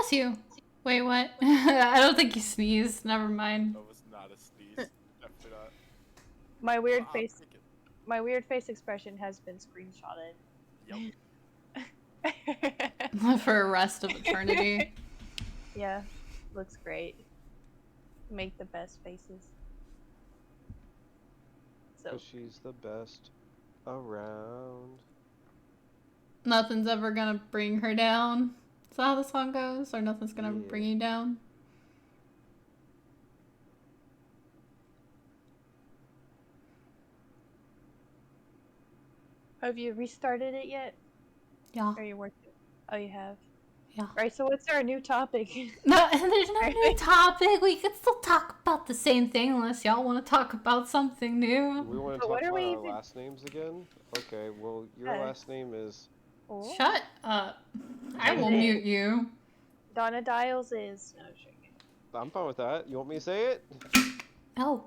bless you. Wait, what? I don't think you sneezed. Never mind. That was not a sneeze. Definitely not. My weird face. My weird face expression has been screenshotted. Yep. For the rest of eternity. Yeah, looks great. Make the best faces. So she's the best around. Nothing's ever gonna bring her down. Is that how the song goes? Or nothing's gonna bring you down? have you restarted it yet? Yeah. Or you working? Oh, you have. Yeah. Right. So what's our new topic? No, there's no new topic. We could still talk about the same thing unless y'all want to talk about something new. We want to talk about our last names again? Okay, well, your last name is... Oh. Shut up. I will mute you. Donna Dials is... No, I'm fine with that. You want me to say it? No.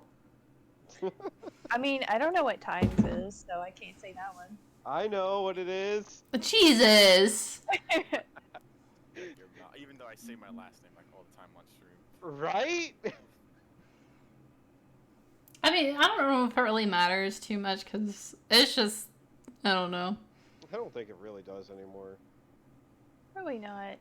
I mean, I don't know what times is, so I can't say that one. I know what it is. Jesus. Even though I say my last name like all the time on stream. Right? I mean, I don't know if it really matters too much because it's just, I don't know. I don't think it really does anymore. Probably not.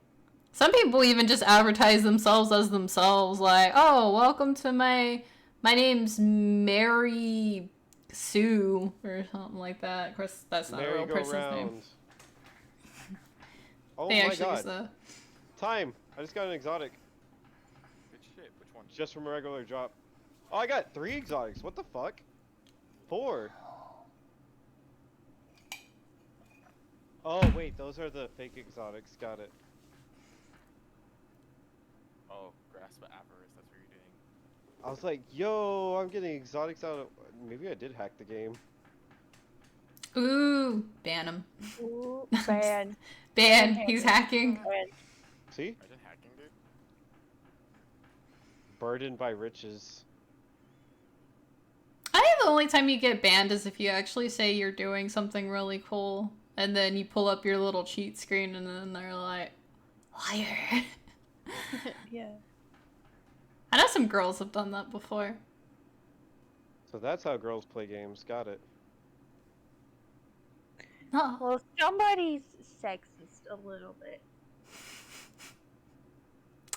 Some people even just advertise themselves as themselves, like, oh, welcome to my name's Mary Sue, or something like that. Of course, that's not a real person's name. Oh they my actually god. use the... Time! I just got an exotic. Good shit, which one? Just from a regular drop. Oh, I got 3 exotics. What the fuck? 4. Oh, wait, those are the fake exotics. Got it. Oh, Grasp of Avarice, that's what you're doing. I was like, yo, I'm getting exotics out of... Maybe I did hack the game. Ooh, ban him. Ooh, ban. Ban, he's hacking. Ban. See? I did hacking, dude. Burdened by riches. I think the only time you get banned is if you actually say you're doing something really cool, and then you pull up your little cheat screen, and then they're like, liar. Yeah. I know some girls have done that before. So that's how girls play games. Got it. Oh. Well, somebody's sexist a little bit.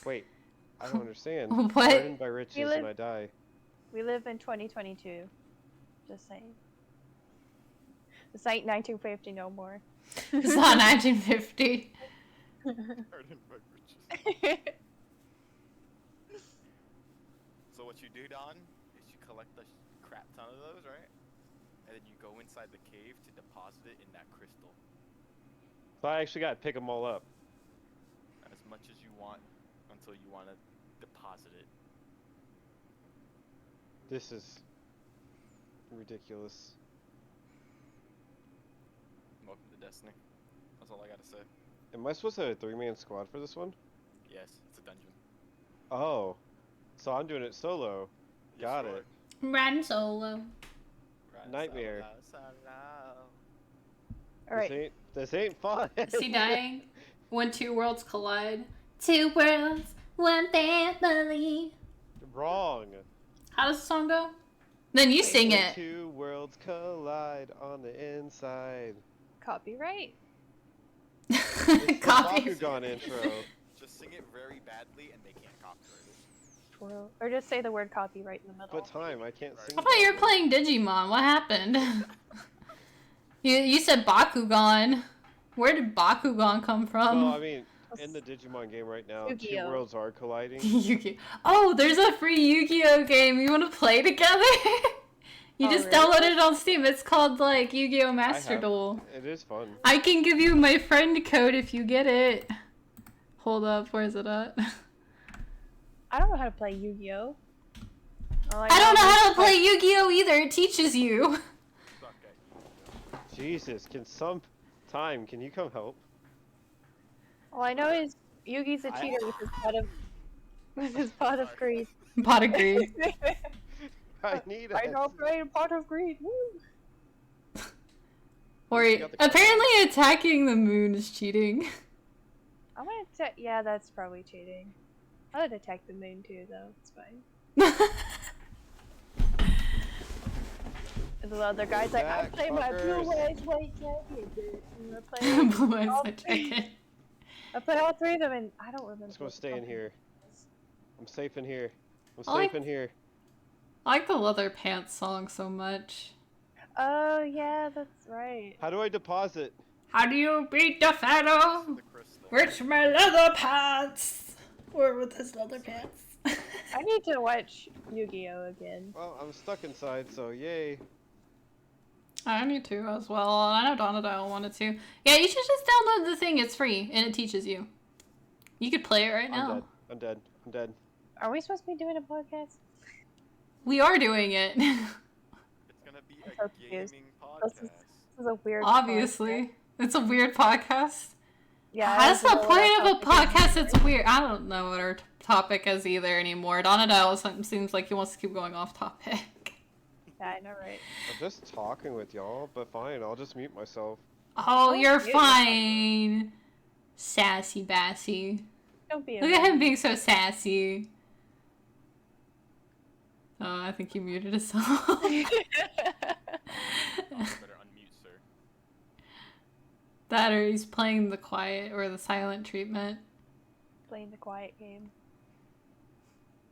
Wait, I don't understand. What? Burdened by riches and I die. We live in 2022. Just saying. This ain't 1950 no more. It's not 1950. Burdened by riches. So what you do, Don, is you collect a crap ton of those, right? And then you go inside the cave to deposit it in that crystal. So I actually got to pick them all up. As much as you want until you want to deposit it. This is ridiculous. Welcome to Destiny. That's all I gotta say. Am I supposed to have a 3-man squad for this one? Yes, it's a dungeon. Oh. So I'm doing it solo. Yes, Got you it. Ran solo. Nightmare. Alright. This ain't fun. Is he dying? When two worlds collide. Two worlds, one family. Wrong. How does the song go? Then you sing When it. two worlds collide on the inside. Copyright? Copy. Bakugan intro. Just sing it very badly and they can't copyright it. Twirl. Or just say the word copyright in the middle. But time, I can't sing. I thought you were playing Digimon. What happened? you said Bakugan. Where did Bakugan come from? Well, I mean, in the Digimon game right now, two worlds are colliding. Yu-Gi-Oh! Oh, there's a free Yu-Gi-Oh game. You want to play together? You just really? downloaded it on Steam. It's called like Yu-Gi-Oh! Master Duel. It is fun. I can give you my friend code if you get it. Hold up, where's it at? I don't know how to play Yu-Gi-Oh! I don't know how to play Yu-Gi-Oh! either. It teaches you. Jesus, can you come help? All I know is Yugi's a cheater with his pot of greed. Pot of greed. I need I know play a pot of greed. Woo. Or apparently attacking the moon is cheating. I'm gonna detect. Yeah, that's probably cheating. I'm gonna detect the moon too, though. It's fine. And the other guy's like, I Back, play my fuckers. Blue Eyes White Dragon, bitch. And I play Blue Eyes all White three- Dragon. I play all three of them, and I don't remember. I'm just gonna what stay in fucking- here. I'm safe in here. I'm I like- safe in here. I like the Leather Pants song so much. Oh yeah, that's right. How do I deposit? How do you beat the fellow? The crystal. With my leather pants. Or with his leather pants. I need to watch Yu-Gi-Oh again. Well, I'm stuck inside, so yay. I need to as well. I know Donadile wanted to. Yeah, you should just download the thing. It's free and it teaches you. You could play it right now. I'm dead. I'm dead. I'm dead. Are we supposed to be doing a podcast? We are doing it. It's gonna be I'm a so confused. gaming This podcast. is a weird. Obviously. It's a weird podcast. Yeah. That's the I don't know what point our of a topic is. podcast. It's weird. I don't know what our topic is either anymore. Donadile seems like he wants to keep going off topic. Yeah, I know, right? I'm just talking with y'all, but fine, I'll just mute myself. Oh, you're cute. fine. Sassy Bassy. Don't be. a Look at him baby. being so sassy. Oh, I think he muted himself. Oh, better unmute, sir. That or he's playing the quiet or the silent treatment. Playing the quiet game.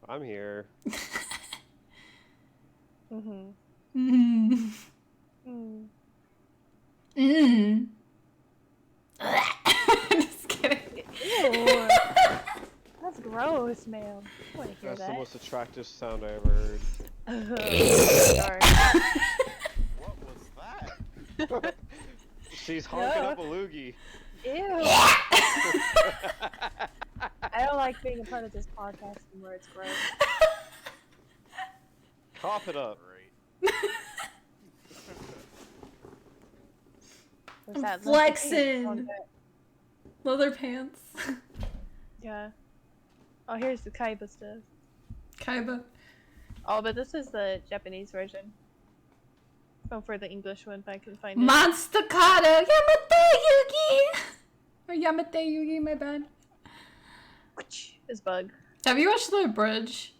I'm here. Mhm. Mm. Mm. Mm. Just kidding. Ew. That's gross, man. I want to hear That's the that. most attractive sound I ever heard. Sorry. What was that? She's honking No. up a loogie. Ew. I don't like being a part of this podcast anymore. It's gross. Cough it up. Great. What's that? Flexin'. Leather pants. Yeah. Oh, here's the Kaiba stuff. Kaiba. Oh, but this is the Japanese version. Oh, for the English one, if I can find it. Monster Kata Yamate Yugi! Or Yamate Yugi, my bad. This bug. Have you watched The Bridge?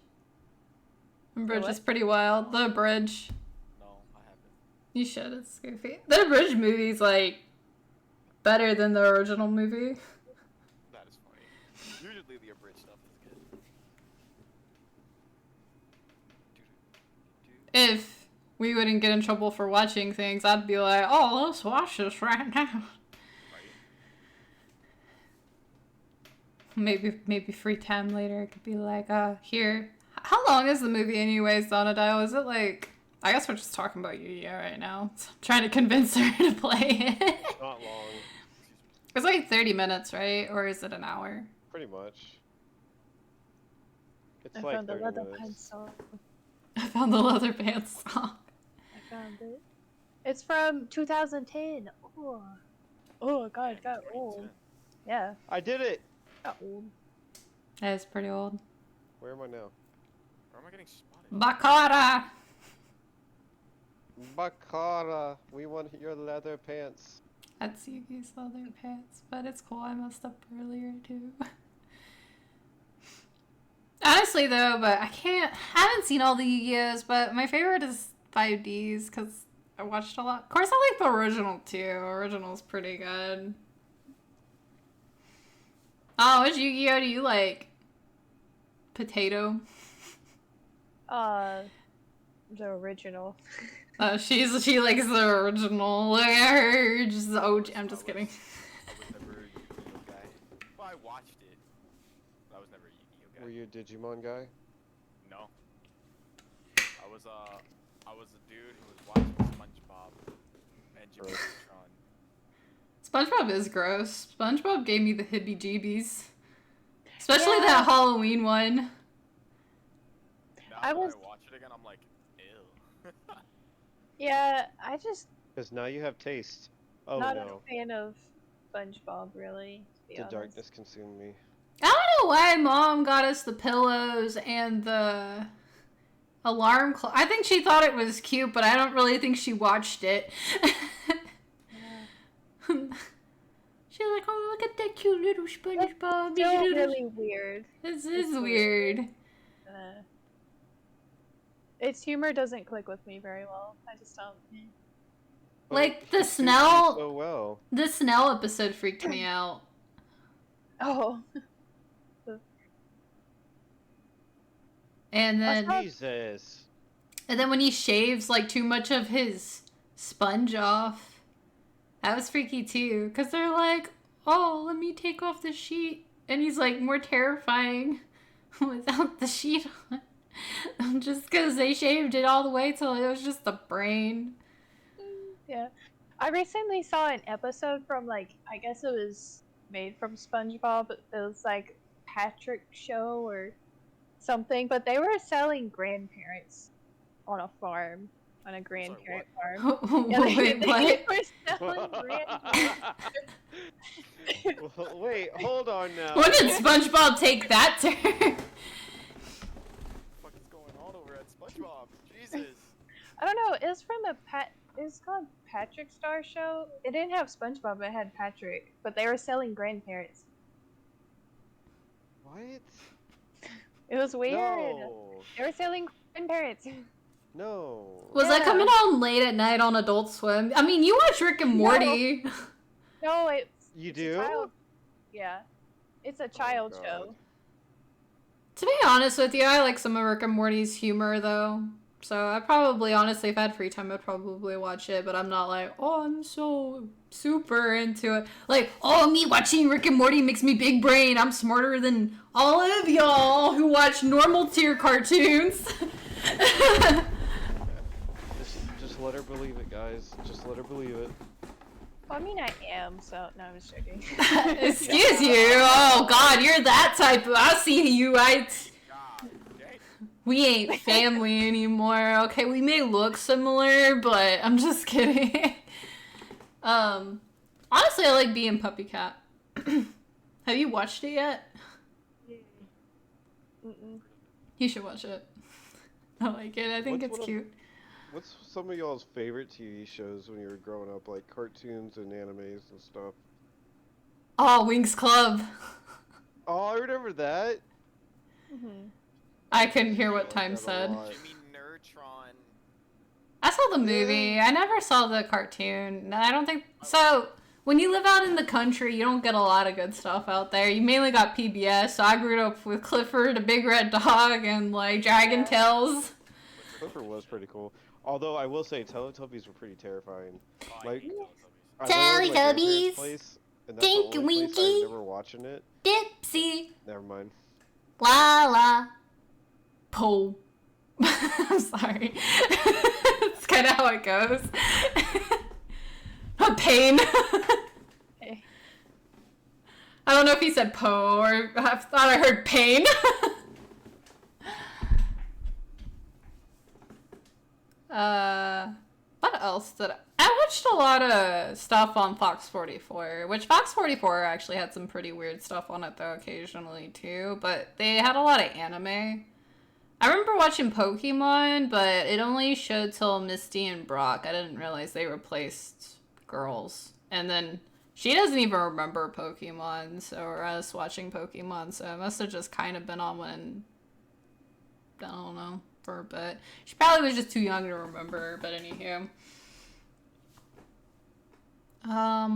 The Bridge what? is pretty wild. The Bridge. No, I haven't. You should, it's goofy. The Bridge movie's like better than the original movie. That is funny. Usually the abridged stuff is good. If we wouldn't get in trouble for watching things, I'd be like, oh, let's watch this right now. Right? Maybe free time later, it could be like, here. How long is the movie anyways, Donadile? Is it like... I guess we're just talking about Yu-Gi-Oh right now. Trying to convince her to play it. Not long. It's like 30 minutes, right? Or is it an hour? Pretty much. It's I like found the 30 leather minutes. pants song. I found the leather pants song. I found it. It's from 2010. Oh, oh God, it got old. Yeah, I did it! got old. That is pretty old. Where am I now? Where am I getting spotted? Bakara! Bakara, we want your leather pants. That's Yugi's leather pants, but it's cool. I messed up earlier too. Honestly though, but I haven't seen all the Yu-Gi-Ohs, but my favorite is 5Ds because I watched a lot. Of course I like the original too. Original's pretty good. Oh, which Yu-Gi-Oh do you like? Potato? The original. Oh, she likes the original. Look at her, just the OG. I'm just kidding. I was never a Yu-Gi-Oh guy. Well, I watched it. But I was never a Yu-Gi-Oh guy. Were you a Digimon guy? No. I was a dude who was watching SpongeBob and Jimmy Neutron. SpongeBob is gross. SpongeBob gave me the heebie-jeebies. Especially Yeah. that Halloween one. Now I when was- I watch it again, I'm like, ew. Yeah, I just Because now you have taste. Oh not no. a fan of SpongeBob, really. To be The honest. darkness consumed me. I don't know why Mom got us the pillows and the alarm clock. I think she thought it was cute, but I don't really think she watched it. Yeah. She's like, oh, look at that cute little SpongeBob. It's still really weird. This is weird. Its humor doesn't click with me very well. I just don't. Like, the He suits you Snell... so well. The Snell episode freaked me out. Oh. And then... Jesus. And then when he shaves, like, too much of his sponge off. That was freaky, too. Because they're like, oh, let me take off the sheet. And he's, like, more terrifying without the sheet on. Just because they shaved it all the way till it was just the brain. Yeah. I recently saw an episode from, like, I guess it was made from SpongeBob. It was, like, Patrick show or something. But they were selling grandparents on a farm. On a grandparent farm. Yeah, Wait, what? They were selling grandparents. Well, wait, hold on now. When did SpongeBob take that turn? What the fuck is going on over at SpongeBob? Jesus. I don't know. It's from a It's called Patrick Star Show. It didn't have SpongeBob, but it had Patrick. But they were selling grandparents. What? It was weird. No. They were selling grandparents. No. Was that coming on late at night on Adult Swim? I mean, you watch Rick and Morty. No, You it's do? a child. Yeah, it's a child God. show. To be honest with you, I like some of Rick and Morty's humor, though. So I probably, honestly, if I had free time, I'd probably watch it. But I'm not like, oh, I'm so super into it. Like, oh, me watching Rick and Morty makes me big brain. I'm smarter than all of y'all who watch normal tier cartoons. Just let her believe it, guys. Just let her believe it. Well, I mean, I am. So no, I'm just joking. Excuse you. Oh God, you're that type of. I see you. We ain't family anymore. Okay, we may look similar, but I'm just kidding. Honestly, I like being Puppy Cat. Have you watched it yet? Mm-mm. You should watch it. I like it. I think What's it's cute. What's some of y'all's favorite TV shows when you were growing up, like cartoons and animes and stuff? Oh, Winx Club. Oh, I remember that. Mm-hmm. I couldn't hear what I Time like that a said. lot. You mean Nerdtron? I saw the movie. I never saw the cartoon. I don't think so. When you live out in the country, you don't get a lot of good stuff out there. You mainly got PBS. So I grew up with Clifford, a Big Red Dog, and like Dragon Tales. Clifford was pretty cool. Although I will say Teletubbies were pretty terrifying. Oh, I Like, hate I went over to my grandparents' Teletubbies. place, and that's the only place I Winky. remember watching it. Dipsy. Never mind. La la. Po. I'm sorry. It's kind of how it goes. A pain. Hey. I don't know if he said po or I thought I heard pain. What else did I watched a lot of stuff on Fox 44, which Fox 44 actually had some pretty weird stuff on it though occasionally too, but they had a lot of anime. I remember watching Pokemon, but it only showed till Misty and Brock. I didn't realize they replaced girls. And then she doesn't even remember Pokemon, or us watching Pokemon, so it must have just kind of been on when, I don't know, for a bit. She probably was just too young to remember, but anywho. Yeah, I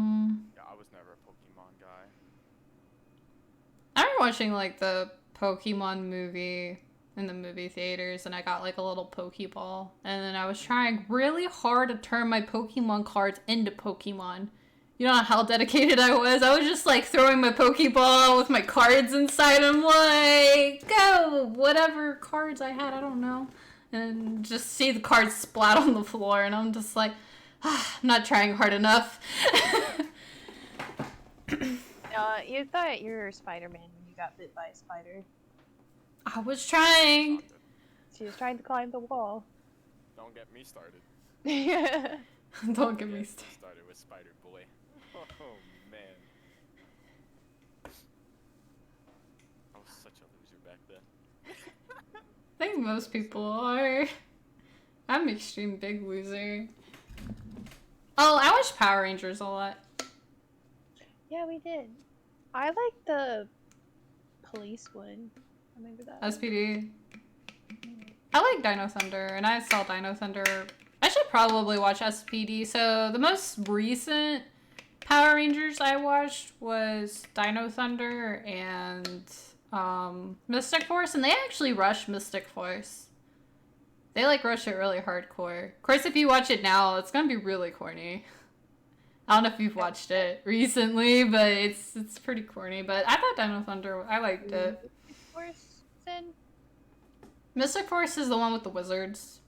was never a Pokemon guy. I remember watching, like, the Pokemon movie in the movie theaters, and I got, like, a little Pokeball, and then I was trying really hard to turn my Pokemon cards into Pokemon. You know how dedicated I was? I was just, like, throwing my Pokeball with my cards inside them, like, go! Whatever cards I had, I don't know. And just see the cards splat on the floor, and I'm just like, ah, I'm not trying hard enough. You thought you were Spider-Man when you got bit by a spider. I was trying. She was trying to climb the wall. Don't get me started. Yeah. Don't get me started. Started with Spider Boy. Oh man. I was such a loser back then. I think most people are. I'm an extreme big loser. Oh, I watch Power Rangers a lot. Yeah, we did. I like the police one. I remember that. SPD. I like Dino Thunder, and I saw Dino Thunder. I should probably watch SPD. So the most recent Power Rangers I watched was Dino Thunder and Mystic Force, and they actually rushed Mystic Force. They like rush it really hardcore. Of course, if you watch it now, it's gonna be really corny. I don't know if you've watched it recently, but it's pretty corny. But I thought Dino Thunder, I liked it. Mystic Force, then? Mystic Force is the one with the wizards.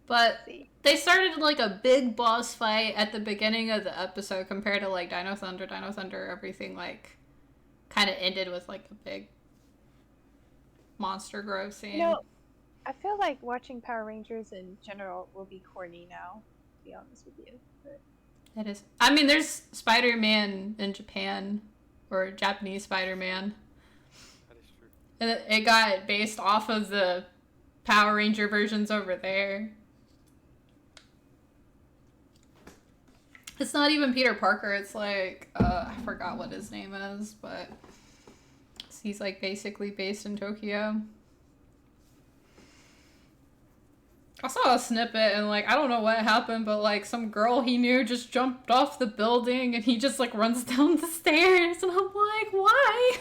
But they started like a big boss fight at the beginning of the episode compared to like Dino Thunder. Dino Thunder, everything like kind of ended with like a big monster grove scene. You know, I feel like watching Power Rangers in general will be corny now, to be honest with you. But... It is. I mean, there's Spider-Man in Japan, or Japanese Spider-Man. That is true. And it got based off of the Power Ranger versions over there. It's not even Peter Parker, it's like, I forgot what his name is, but he's like basically based in Tokyo. I saw a snippet and like, I don't know what happened, but like some girl he knew just jumped off the building and he just like runs down the stairs and I'm like, why?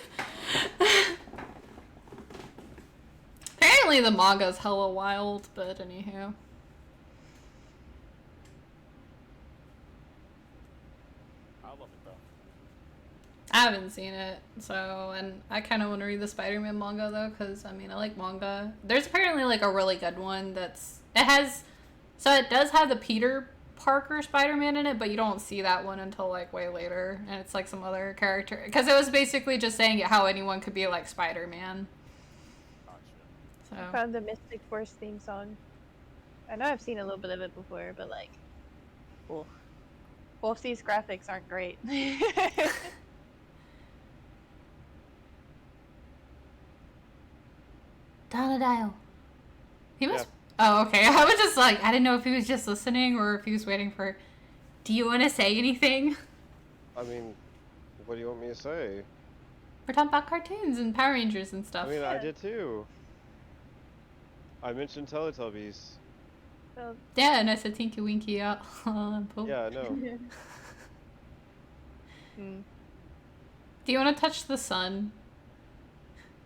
Apparently the manga's hella wild, but anywho. I love it though. I haven't seen it, so, and I kind of want to read the Spider-Man manga though, because, I mean, I like manga. There's apparently, like, a really good one so it does have the Peter Parker Spider-Man in it, but you don't see that one until, like, way later, and it's, like, some other character, because it was basically just saying how anyone could be, like, Spider-Man. Gotcha. So. I found the Mystic Force theme song. I know I've seen a little bit of it before, but like, cool. Both these graphics aren't great. Dial. He was. Yeah. Oh, okay. I was just like, I didn't know if he was just listening or if he was waiting for. Do you want to say anything? I mean, what do you want me to say? We're talking about cartoons and Power Rangers and stuff. I mean, I did too. I mentioned Teletubbies. So... Yeah, and I said Tinky Winky. Yeah, I know. Do you want to touch the sun?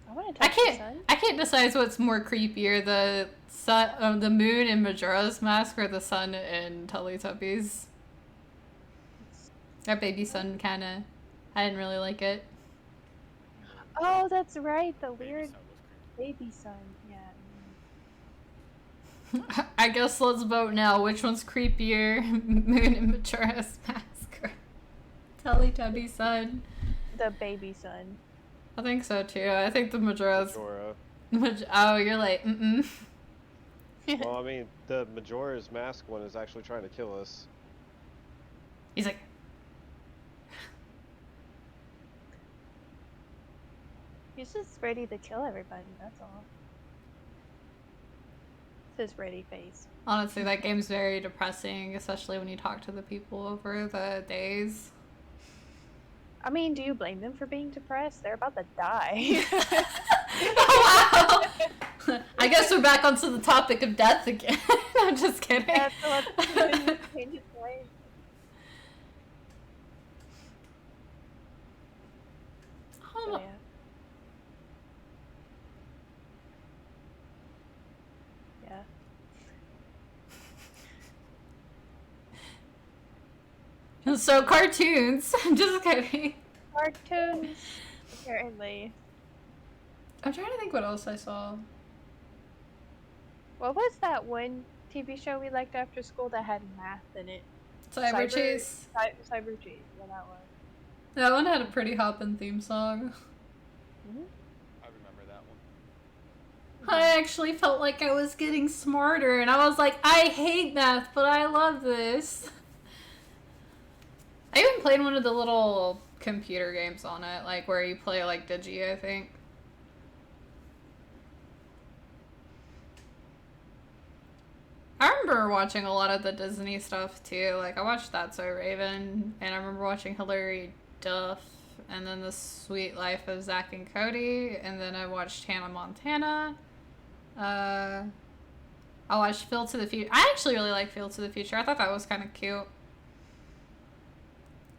I want to touch the sun. I can't decide what's more creepier, the sun, the moon in Majora's Mask, or the sun in Teletubbies. That baby sun kind of. I didn't really like it. Oh, that's right. The weird baby sun. Yeah. I guess let's vote now. Which one's creepier, moon in Majora's Mask or Teletubby sun? The baby sun. I think so too. I think the Majora's. Majora. Oh, you're like, Well, I mean, the Majora's Mask one is actually trying to kill us. He's like. He's just ready to kill everybody, that's all. It's his ready face. Honestly, that game's very depressing, especially when you talk to the people over the days. I mean, do you blame them for being depressed? They're about to die. Oh, wow! I guess we're back onto the topic of death again. I'm just kidding. Yeah, so let's change his way. Oh, yeah. So cartoons. I'm just kidding. Cartoons, apparently. I'm trying to think what else I saw. What was that one TV show we liked after school that had math in it? Cyber Chase. Cyber Chase. Yeah, that one. That one had a pretty hoppin' theme song. I remember that one. I actually felt like I was getting smarter, and I was like, I hate math, but I love this. I even played one of the little computer games on it, like where you play like Digi, I think. I remember watching a lot of the Disney stuff too. Like I watched That's So Raven, and I remember watching Hilary Duff, and then The Sweet Life of Zack and Cody, and then I watched Hannah Montana. I watched Phil to the Future. I actually really like Phil to the Future. I thought that was kind of cute.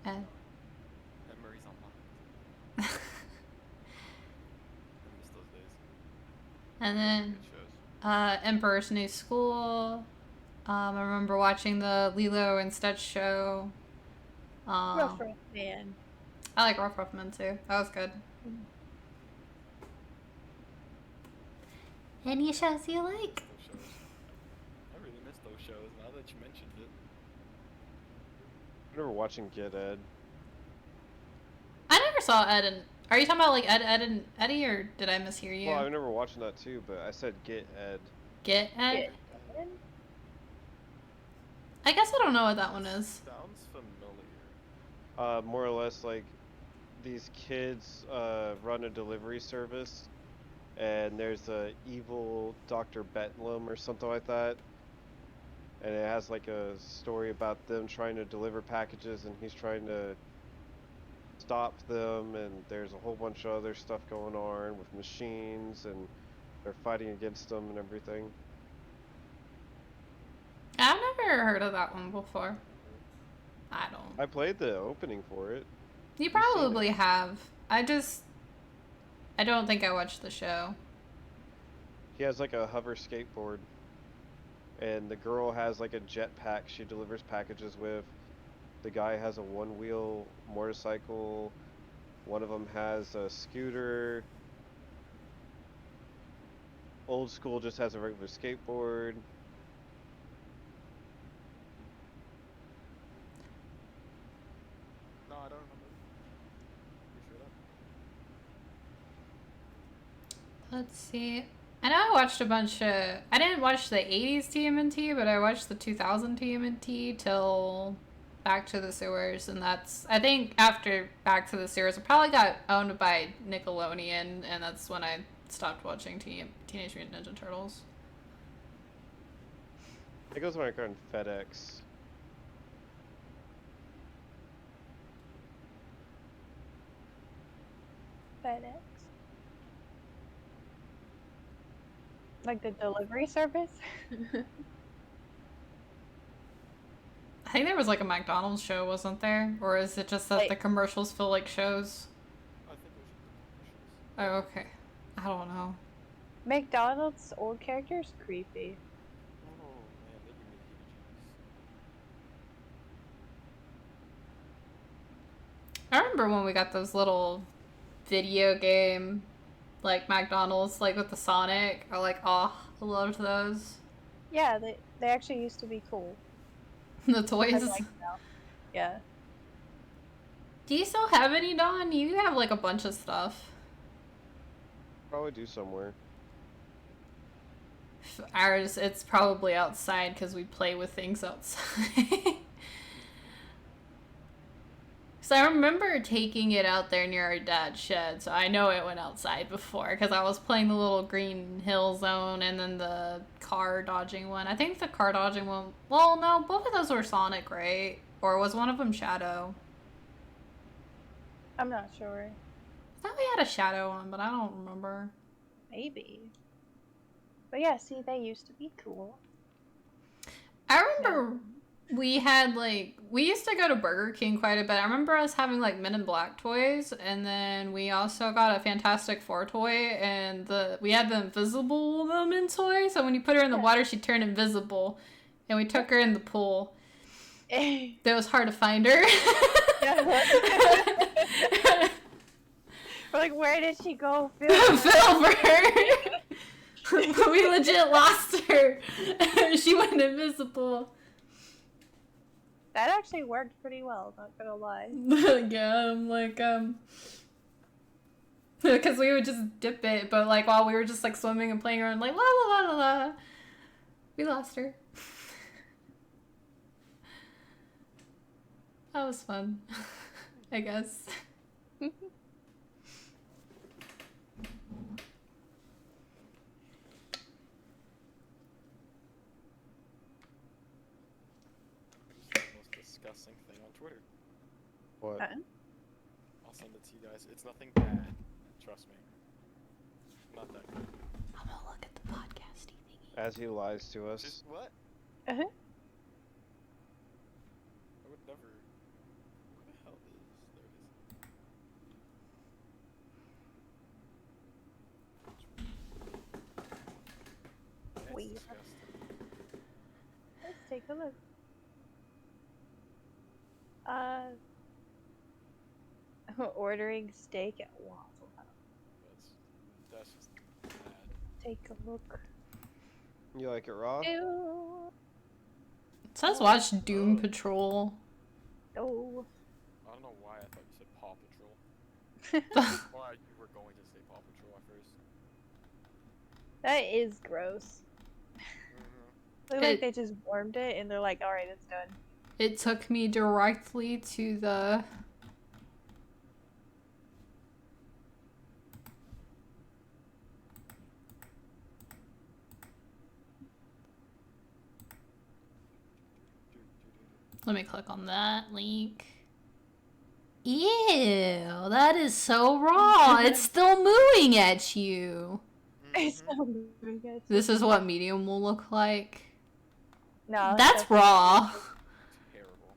And Memories unlocked. I miss those days. and then Good shows. Emperor's New School. I remember watching the Lilo and Stitch show. Rough Man. I like Rough Rough Men too. That was good. Any shows you like? Those shows. I really miss those shows now that you mentioned it. I remember watching Get Ed. I never saw Ed and... Are you talking about like Ed, and Eddie, or did I mishear you? Well, I remember watching that too, but I said Get Ed. Get Ed? Ed? I guess I don't know what that one is. Sounds familiar. More or less like these kids run a delivery service, and there's a evil Dr. Bedlam or something like that, and it has like a story about them trying to deliver packages, and he's trying to stop them, and there's a whole bunch of other stuff going on with machines, and they're fighting against them and everything. I've never heard of that one before. I don't. I played the opening for it. You You've seen probably have. I don't think I watched the show. He has like a hover skateboard, and the girl has like a jetpack she delivers packages with. The guy has a one-wheel motorcycle. One of them has a scooter. Old School just has a regular skateboard. No, I don't remember. You sure that? Let's see. I know I watched a bunch of... I didn't watch the 80s TMNT, but I watched the 2000 TMNT till Back to the Sewers, and that's... I think after Back to the Sewers, it probably got owned by Nickelodeon, and that's when I stopped watching Teenage Mutant Ninja Turtles. It goes like on FedEx. FedEx. Like the delivery service? I think there was like a McDonald's show, wasn't there? Or is it just that Like- the commercials feel like shows? I think it was the commercials. Oh, okay. I don't know. McDonald's old character's creepy. Oh man, they give me the heebie-jeebies. I remember when we got those little video game, like McDonald's, like with the Sonic. I like, oh, I loved those. Yeah, they actually used to be cool. The I toys. like them now. Yeah. Do you still have any, Dawn? You have like a bunch of stuff. Probably do somewhere. Ours, it's probably outside because we play with things outside. So I remember taking it out there near our dad's shed, so I know it went outside before because I was playing the little Green Hill Zone and then the car dodging one. I think the car dodging one, well, no, both of those were Sonic, right? Or was one of them Shadow? I'm not sure. I thought we had a Shadow one, but I don't remember. Maybe. But yeah, see, they used to be cool. I remember we had we used to go to Burger King quite a bit. I remember us having like Men in Black toys, and then we also got a Fantastic Four toy, and we had the Invisible Woman toy. So when you put her in the water, she'd turn invisible, and we took her in the pool. It was hard to find her. We're like, where did she go? Fell for her. We legit lost her. She went invisible. That actually worked pretty well, not gonna lie. Yeah, I'm like, because we would just dip it, but like while we were just like swimming and playing around, like la la la la la, we lost her. That was fun, I guess. disgusting thing on Twitter. What? I'll send it to you guys. It's nothing bad. Trust me. Not that good. I'm gonna look at the podcasty thingy. As he lies to us. Just what? Uh-huh. I would never. What the hell is? There it is. That's Weird. disgusting. Let's take a look. Ordering steak at Waffle House. That's just bad. Take a look. You like it raw? Ew. It says watch Doom Patrol. Oh. I don't know why I thought you said Paw Patrol. Or you were going to say Paw Patrol at first. That is gross. Look like they just warmed it and they're like, alright, it's done. It took me directly to the... Let me click on that link. Ew, that is so raw. It's still mooing at you. It's so good. This is what medium will look like. No, That's raw. Terrible.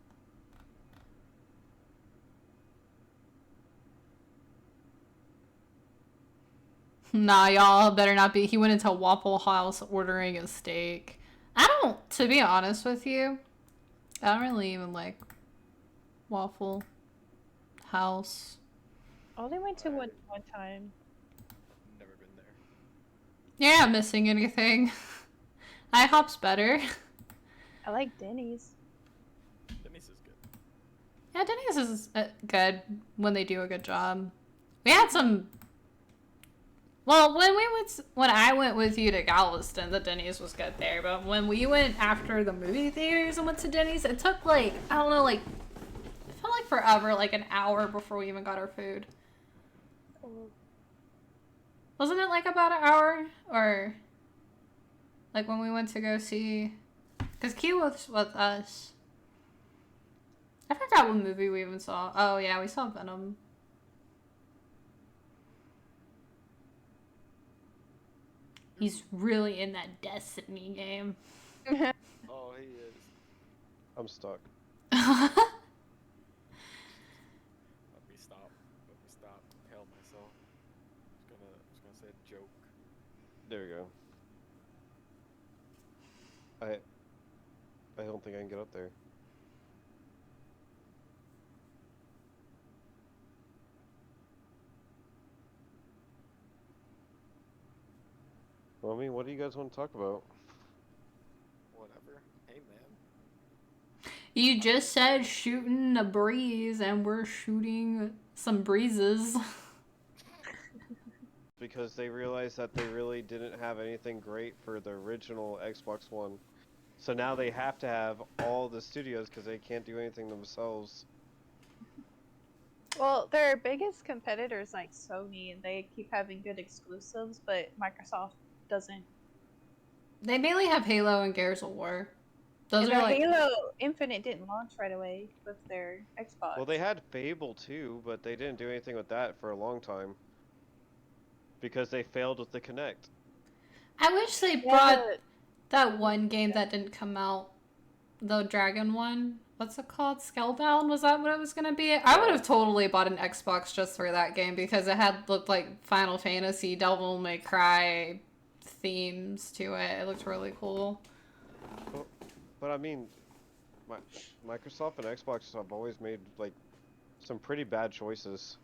Nah, y'all better not be. He went into Waffle House ordering a steak. I don't, to be honest with you, I don't really even like Waffle House. I only went to one time. Never been there. You're not missing anything. IHOP's better. I like Denny's. Denny's is good. Yeah, Denny's is good when they do a good job. We had some. Well, when I went with you to Galveston, the Denny's was good there. But when we went after the movie theaters and went to Denny's, it took like, I don't know, like, it felt like forever, like an hour before we even got our food. Oh. Wasn't it like about an hour? Or like when we went to go see, because Q was with us. I forgot what movie we even saw. Oh yeah, we saw Venom. He's really in that Destiny game. Oh, he is. I'm stuck. Let me stop. Let me stop. Hell myself. I was gonna say a joke. There we go. I don't think I can get up there. Well, I mean, what do you guys want to talk about? Whatever. Hey, man. You just said shooting a breeze, and we're shooting some breezes. Because they realized that they really didn't have anything great for the original Xbox One. So now they have to have all the studios because they can't do anything themselves. Well, their biggest competitors like Sony, and they keep having good exclusives, but Microsoft doesn't. They mainly have Halo and Gears of War. Those And are their like Halo Infinite didn't launch right away with their Xbox. Well, they had Fable too, but they didn't do anything with that for a long time. Because they failed with the Kinect. I wish they brought that one game that didn't come out, the Dragon one. What's it called? Scalebound? Was that what it was gonna be? I would have totally bought an Xbox just for that game because it had looked like Final Fantasy, Devil May Cry themes to it. It looked really cool. But I mean, Microsoft and Xbox have always made like some pretty bad choices.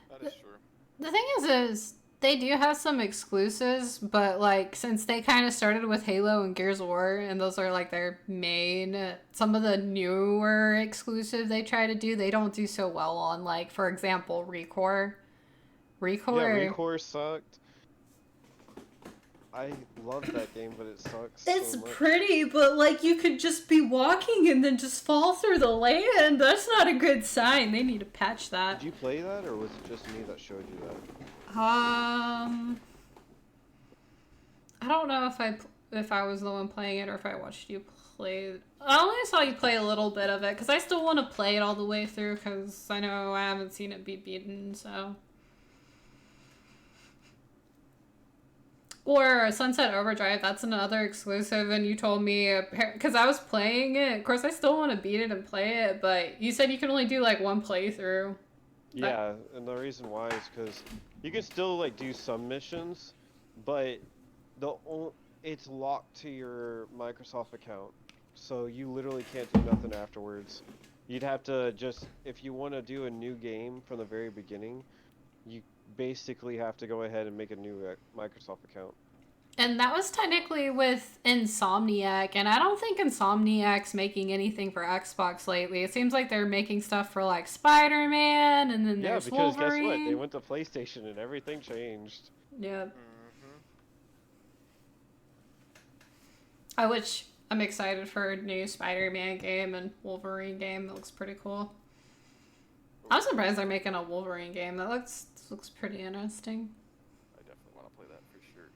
That is true. The thing is they do have some exclusives, but like since they kind of started with Halo and Gears of War, and those are like their main, some of the newer exclusive they try to do, they don't do so well on. Like for example, Recore. Yeah, Recore sucked. I love that game, but it sucks It's so much. pretty, but like you could just be walking and then just fall through the land. That's not a good sign. They need to patch that. Did you play that, or was it just me that showed you that? I don't know if if I was the one playing it or if I watched you play it. I only saw you play a little bit of it because I still want to play it all the way through because I know I haven't seen it be beaten, so. Or Sunset Overdrive, that's another exclusive, and you told me, because I was playing it, of course I still want to beat it and play it, but you said you can only do like one playthrough. Yeah, and the reason why is because you can still like do some missions, but it's locked to your Microsoft account, so you literally can't do nothing afterwards. You'd have to just, if you want to do a new game from the very beginning, you basically have to go ahead and make a new Microsoft account. And that was technically with Insomniac, and I don't think Insomniac's making anything for Xbox lately. It seems like they're making stuff for like Spider-Man, and then there's because Wolverine. guess what? They went to PlayStation and everything changed. Yep. Mm-hmm. I'm excited for a new Spider-Man game and Wolverine game. That looks pretty cool. I'm surprised they're making a Wolverine game. That looks pretty interesting. I definitely want to play that for sure.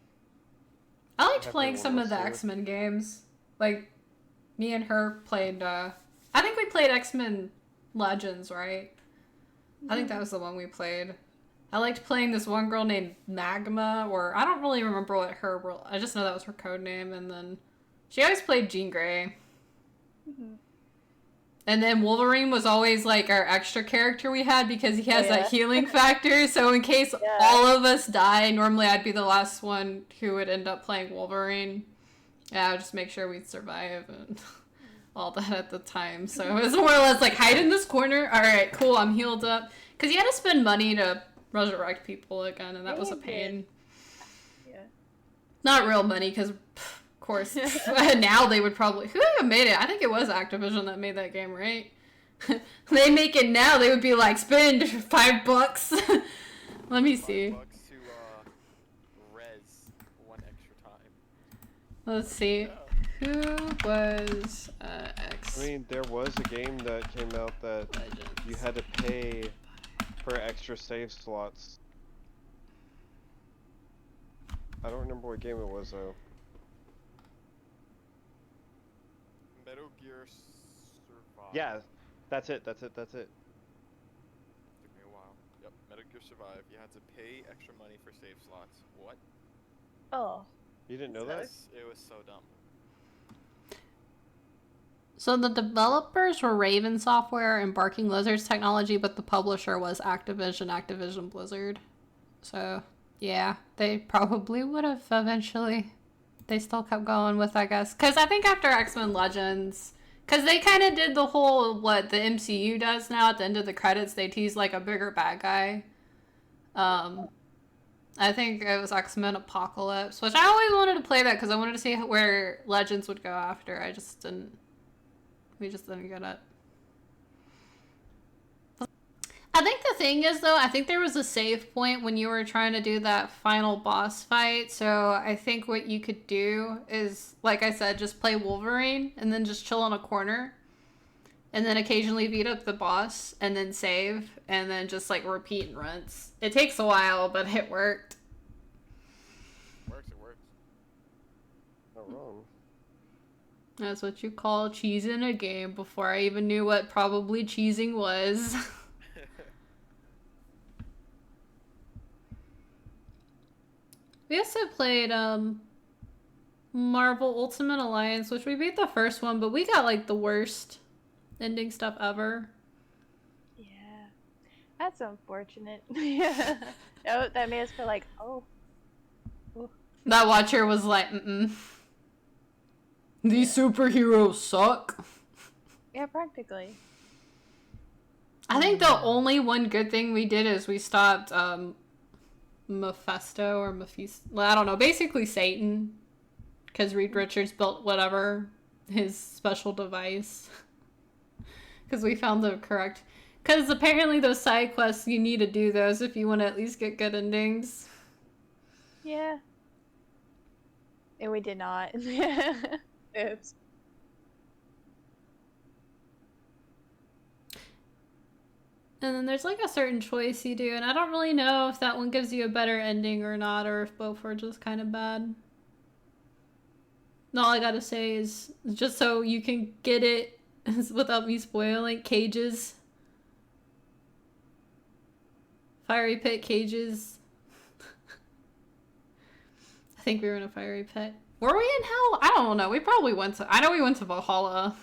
I liked playing some of the X-Men games. Like, me and her played, I think we played X-Men Legends, right? I think that was the one we played. I liked playing this one girl named Magma, or I don't really remember what I just know that was her code name, and then she always played Jean Grey. Mm-hmm. And then Wolverine was always like our extra character we had because he has that healing factor. So in case all of us die, normally I'd be the last one who would end up playing Wolverine. Yeah, I would just make sure we'd survive and all that at the time. So it was more or less like, hide in this corner. All right, cool, I'm healed up. Because you had to spend money to resurrect people again, and that was a pain. Yeah. Not real money, because... Of course, now they would probably... Who even made it? I think it was Activision that made that game, right? They make it now, they would be like, spend $5. Let me see. $5 to res one extra time. Let's see. Who was X? I mean, there was a game that came out that Legends. you had to pay for extra save slots. I don't remember what game it was, though. Metal Gear Survive. Yeah, that's it. Took me a while. Yep, Metal Gear Survive. You had to pay extra money for save slots. What? Oh. You didn't know that? Yes, it was so dumb. So the developers were Raven Software and Barking Lizards Technology, but the publisher was Activision Blizzard. So, yeah, they probably would have eventually... They still kept going with, I guess. Because I think after X-Men Legends... Because they kind of did the whole, what the MCU does now. At the end of the credits, they tease, like, a bigger bad guy. I think it was X-Men Apocalypse. Which I always wanted to play that because I wanted to see where Legends would go after. We just didn't get it. I think the thing is, though, I think there was a save point when you were trying to do that final boss fight. So I think what you could do is, like I said, just play Wolverine and then just chill in a corner. And then occasionally beat up the boss and then save. And then just, like, repeat and rinse. It takes a while, but it worked. It works. Not wrong. That's what you call cheesing a game before I even knew what probably cheesing was. We also played Marvel Ultimate Alliance, which we beat the first one, but we got like the worst ending stuff ever. Yeah. That's unfortunate. Yeah. Oh, that made us feel like, oh. Ooh. That watcher was like, These superheroes suck. Yeah, practically. I think the only one good thing we did is we stopped Mephisto or Mephisto. Well, I don't know. Basically Satan. Because Reed Richards built whatever, his special device. Because we found the correct... Because apparently those side quests, you need to do those if you want to at least get good endings. Yeah. And we did not. Oops. And then there's like a certain choice you do, and I don't really know if that one gives you a better ending or not, or if both were just kind of bad. All I gotta say is, just so you can get it without me spoiling, cages. Fiery pit cages. I think we were in a fiery pit. Were we in hell? I don't know. We probably went to... I know we went to Valhalla.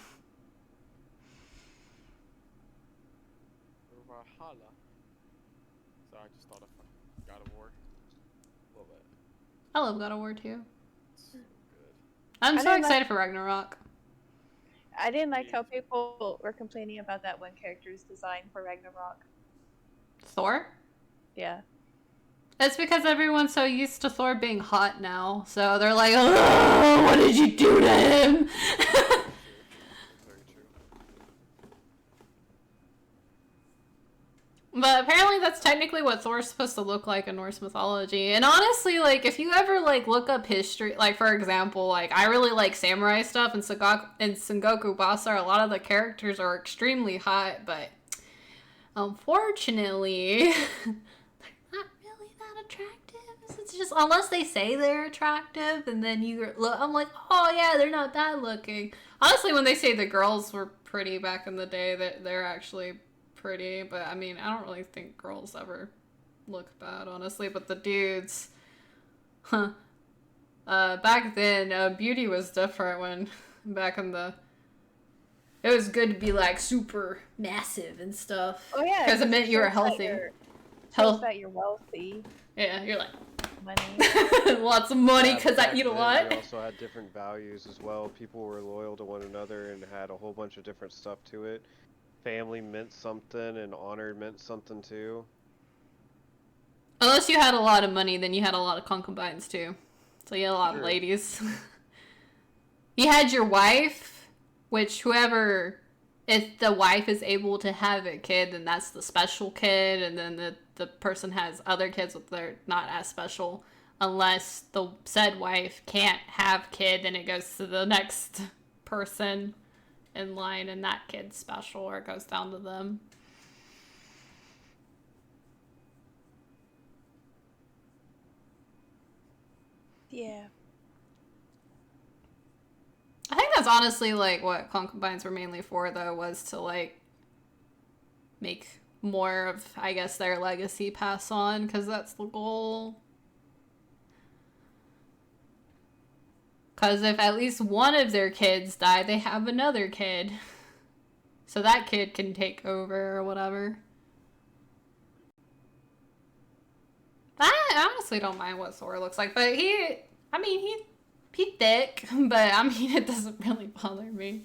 Valhalla. So I just thought of God of War. Love it. I love God of War too. So good. I'm I so didn't excited for Ragnarok. I didn't like how people were complaining about that one character's design for Ragnarok. Thor? Yeah. It's because everyone's so used to Thor being hot now. So they're like, oh, what did you do to him? Very true. But apparently that's technically what Thor's supposed to look like in Norse mythology. And honestly, like, if you ever, like, look up history, like, for example, like, I really like samurai stuff, and Sengoku Basar, a lot of the characters are extremely hot, but unfortunately, they're not really that attractive. It's just, unless they say they're attractive, and then you look, I'm like, oh yeah, they're not bad looking. Honestly, when they say the girls were pretty back in the day, they're actually pretty, but I mean, I don't really think girls ever look bad, honestly, but the dudes, back then, beauty was different when, back in the, it was good to be, like, super massive and stuff. Oh yeah. Because it meant you were healthy. Shows that you're wealthy. Yeah, you're like, Money. lots of money, because I back eat a then, lot. They also had different values as well. People were loyal to one another and had a whole bunch of different stuff to it. Family meant something, and honor meant something too. Unless you had a lot of money, then you had a lot of concubines too. So you had a lot of ladies. You had your wife, which whoever, if the wife is able to have a kid, then that's the special kid, and then the person has other kids, but they're not as special. Unless the said wife can't have kid, then it goes to the next person in line, and that kid's special, or it goes down to them. Yeah. I think that's honestly, like, what concubines were mainly for, though, was to, like, make more of, I guess, their legacy pass on, because that's the goal. Because if at least one of their kids die, they have another kid. So that kid can take over or whatever. I honestly don't mind what Thor looks like, but he thick, but I mean, it doesn't really bother me.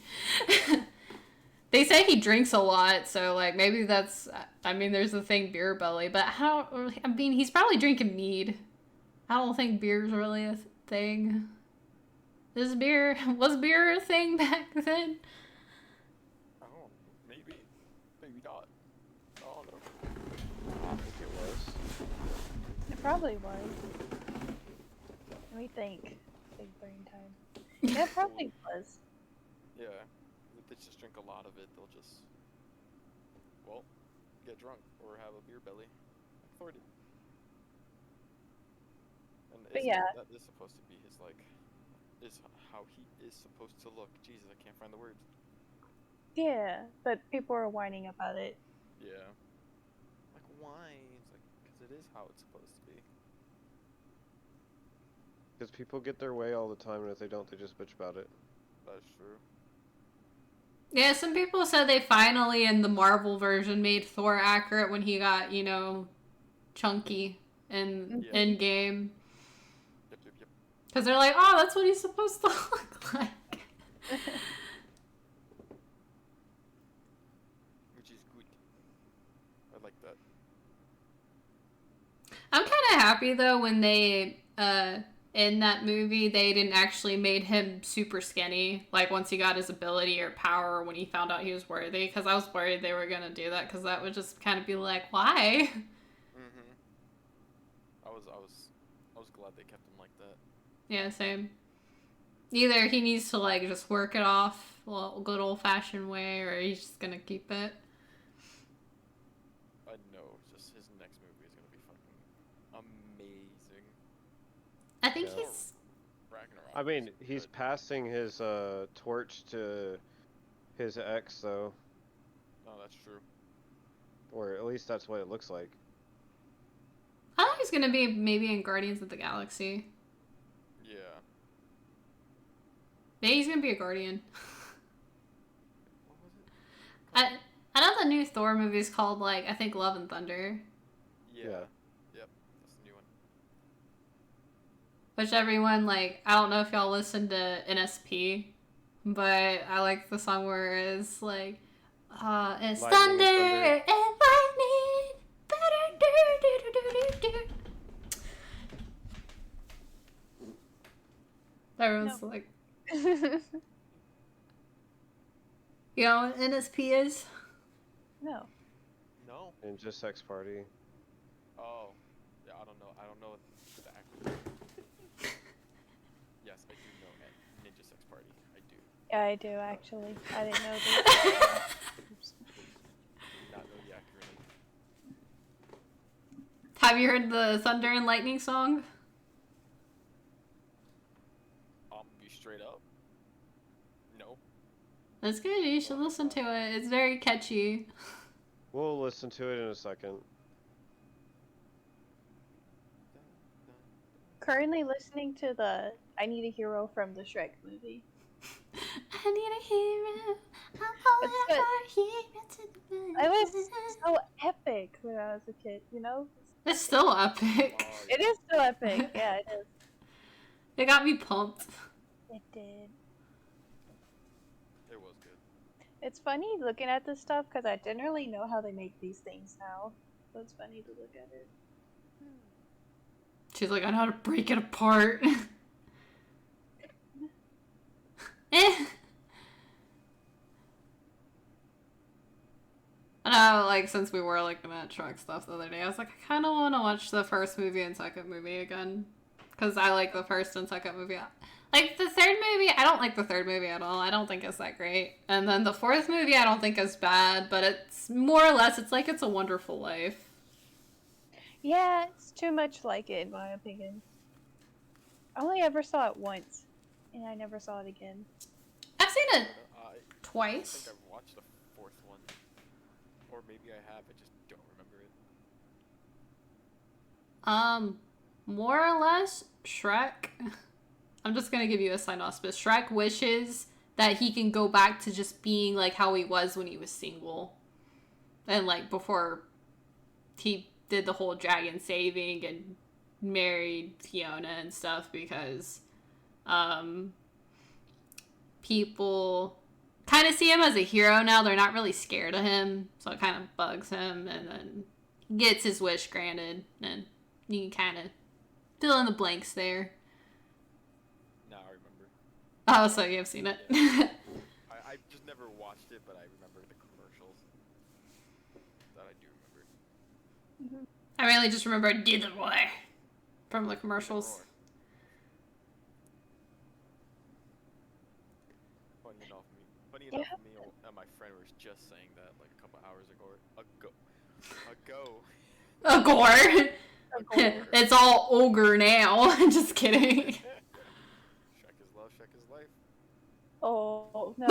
They say he drinks a lot, so, like, maybe that's, I mean, there's the thing beer belly, but I mean, he's probably drinking mead. I don't think beer's really a thing. Was beer a thing back then? Oh, maybe. Maybe not. I don't know. I think it was. It probably was. Let me think. Big brain time. Yeah, it probably was. Yeah. If they just drink a lot of it, they'll just, well, get drunk or have a beer belly. Like Thor did. And But yeah. that is supposed to be his, like, is how he is supposed to look. Jesus, I can't find the words. Yeah, but people are whining about it. Yeah. Like, why? It's like, because it is how it's supposed to be. Because people get their way all the time, and if they don't, they just bitch about it. That's true. Yeah, some people said they finally, in the Marvel version, made Thor accurate when he got, you know, chunky in Yeah. Endgame. Yep, yep, yep. Because they're like, oh, that's what he's supposed to look like. Which is good. I like that. I'm kind of happy, though, when they, in that movie, they didn't actually made him super skinny, like, once he got his ability or power, when he found out he was worthy, because I was worried they were going to do that, because that would just kind of be like, why? Mm-hmm. I was glad they kept him like that. Yeah, same. Either he needs to, like, just work it off, well, good old-fashioned way, or he's just gonna keep it. I know, just his next movie is gonna be fucking amazing. I think Yeah. he's... Ragnarok. I mean, was he's good. passing his torch to his ex, though, No, that's true. or at least that's what it looks like. I thought he's gonna be maybe in Guardians of the Galaxy. Yeah. Maybe he's gonna be a Guardian. What was it? I know the new Thor movie is called, like, I think Love and Thunder. Yeah. Yeah. Yep. That's the new one. Which everyone, like, I don't know if y'all listen to NSP, but I like the song where it's like, it's Lightning and thunder thunder. and lightning. Do-do-do-do-do-do-do. Everyone's like, you know what NSP is? No. No. And just sex party. Oh. Yeah, I don't know. I don't know the acronym. Yes, I do know Ninja Sex Party. I do. Yeah, I do actually. I didn't know this. Do not know the acronym. Have you heard the Thunder and Lightning song? Be straight up. No. It's good. You should listen to it. It's very catchy. We'll listen to it in a second. Currently listening to the I Need a Hero from the Shrek movie. I need a hero. I'm It's all good. for a hero to the It was so epic when I was a kid, you know? It's still epic. Oh, It is so epic. Yeah, it is. It got me pumped. It did. It was good. It's funny looking at this stuff because I didn't really know how they make these things now. So it's funny to look at it. She's like, I know how to break it apart. Eh. I know, like, since we were looking at Shrek stuff the other day, I was like, I kind of want to watch the first movie and second movie again. Because I like the first and second movie. Like, the third movie, I don't like the third movie at all. I don't think it's that great. And then the fourth movie, I don't think is bad, but it's more or less, it's like It's a Wonderful Life. Yeah, it's too much like it in my opinion. I only ever saw it once, and I never saw it again. I've seen it I twice. think I've watched the fourth one. Or maybe I have, I just don't remember it. More or less, Shrek. I'm just gonna give you a synopsis. Shrek wishes that he can go back to just being like how he was when he was single. And like before he did the whole dragon saving and married Fiona and stuff because people kind of see him as a hero now. They're not really scared of him, so it kind of bugs him, and then he gets his wish granted, and you can kind of fill in the blanks there. Now I remember. Oh, so you have seen it. I just never watched it, but I remember the commercials. That I do remember. I really just remember "Do the Roar" from the commercials. Funny enough, me and my friend was just saying that like a couple hours ago. A gore. Ago. It's all ogre now. Just kidding. Shrek is love, Shrek is life. Oh no.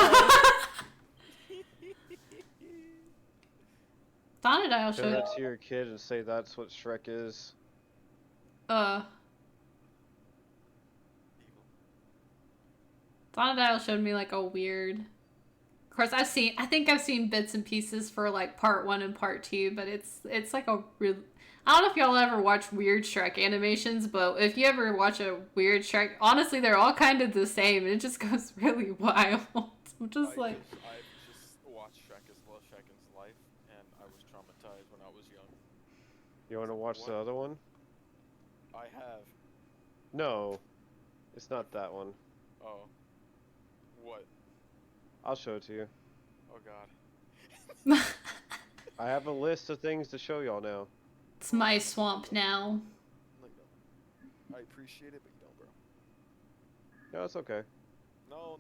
Donadile Show showed. that to your kid and say that's what Shrek is. Donadile showed me like a weird. Of course, I think I've seen bits and pieces for like part 1 and part 2, but it's like a real. I don't know if y'all ever watch weird Shrek animations, but if you ever watch a weird Shrek, honestly, they're all kind of the same. It just goes really wild. I'm just I like. just watched Shrek is love, Shrek is life, and I was traumatized when I was young. You want to watch the What? other one? I have. No, it's not that one. Oh. What? I'll show it to you. Oh god. I have a list of things to show y'all now. It's my swamp now. No, you don't. I appreciate it, but you don't, bro. No, it's okay. No.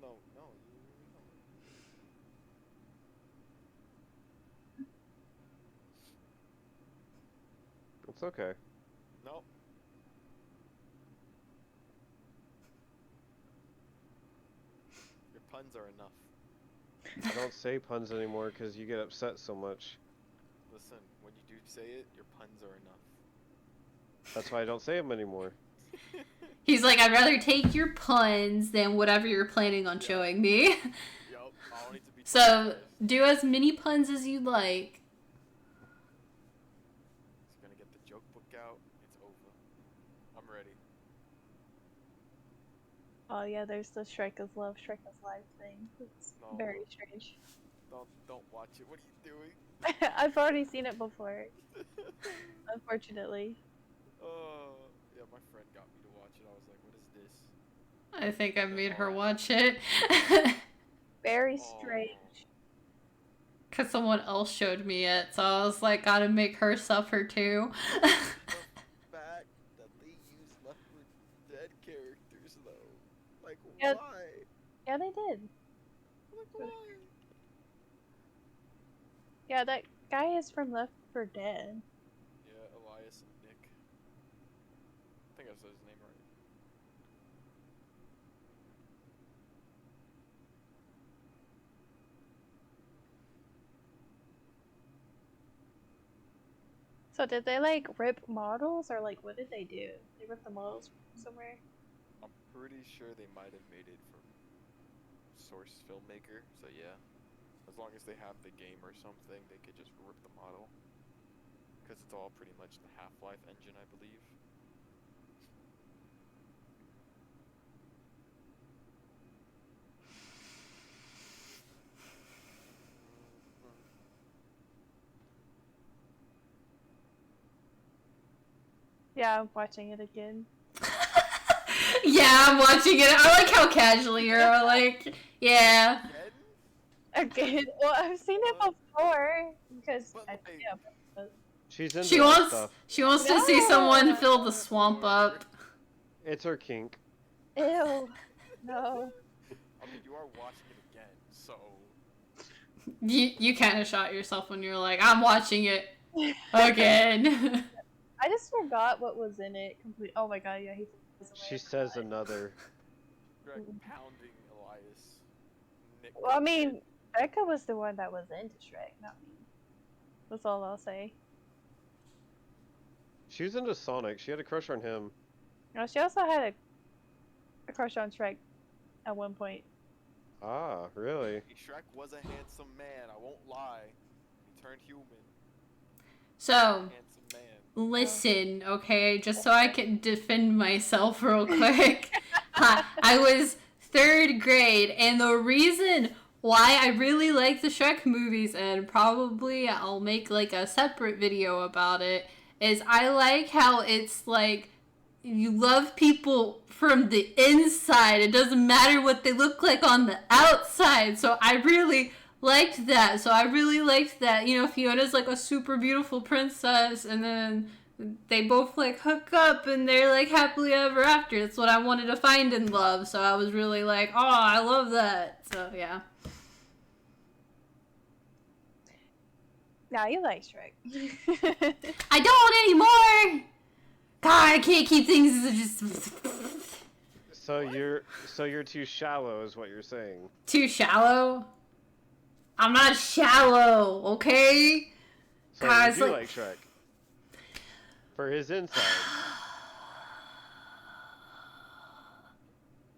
It's okay. No. puns are enough. I don't say puns anymore because you get upset so much. Listen, when you do say it, your puns are enough. That's why I don't say them anymore. He's like, I'd rather take your puns than whatever you're planning on showing me. Yup, I don't need to be. So, do as many puns as you'd like. He's gonna get the joke book out. It's over. I'm ready. Oh yeah, there's the Shrek is love, Shrek is life thing. It's No. very strange. Don't watch it. What are you doing? I've already seen it before, unfortunately. Oh, yeah, my friend got me to watch it. I was like, what is this? I think I made her watch it. Very Oh. strange. Because someone else showed me it, so I was like, gotta make her suffer too. The fact that they use Left 4 Dead characters, though. Like, Yeah. why? Yeah, they did. Like, why? Yeah, that guy is from Left 4 Dead. Yeah, Elias and Nick. I think I said his name right. So did they like rip models or like what did they do? They ripped the models from somewhere? I'm pretty sure they might have made it from Source Filmmaker, so yeah. As long as they have the game or something, they could just rip the model. Because it's all pretty much the Half-Life engine, I believe. Yeah, I'm watching it again. Yeah, I'm watching it. I like how casually you're like, yeah. Again? Again? Well, I've seen it before because But, I, like, yeah, but- She's into She that wants stuff. to see someone fill the swamp up. It's her kink. ew, no. I mean, you are watching it again, so... You kind of shot yourself when you're like, I'm watching it again. I just forgot what was in it. Oh my god, yeah, he. She says another. Greg pounding Elias. Nick Well, I mean, Becca was the one that was into Shrek, not me. That's all I'll say. She was into Sonic. She had a crush on him. No, she also had a crush on Shrek at one point. Ah, really? Shrek was a handsome man, I won't lie. He turned human. So, Handsome man. listen, okay, just so I can defend myself real quick. I was 3rd grade, and the reason why I really like the Shrek movies, and probably I'll make like a separate video about it, is I like how it's like you love people from the inside. It doesn't matter what they look like on the outside. So I really liked that. You know, Fiona's like a super beautiful princess, and then they both like hook up and they're like happily ever after. That's what I wanted to find in love. So I was really like, oh, I love that. So yeah. Now you like Shrek. I don't anymore. God, I can't keep things just So you're too shallow, is what you're saying. too shallow. I'm not shallow, okay? So Guys, you do like- like Shrek. For his inside.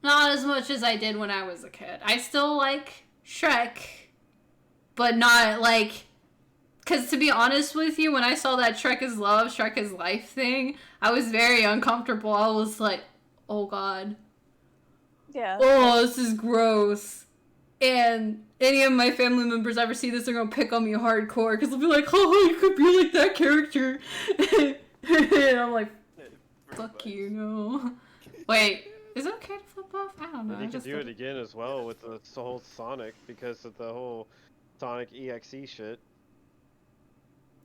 Not as much as I did when I was a kid. I still like Shrek, but not like... Because to be honest with you, when I saw that Shrek is love, Shrek is life thing, I was very uncomfortable. I was like, oh god. Yeah. Oh, this is gross. And any of my family members ever see this, they're gonna pick on me hardcore, because they'll be like, oh, you could be like that character. And I'm like, fuck you, no. Wait, is it okay to flip off? I don't know. And you I can just do it again as well with the whole Sonic, because of the whole Sonic EXE shit.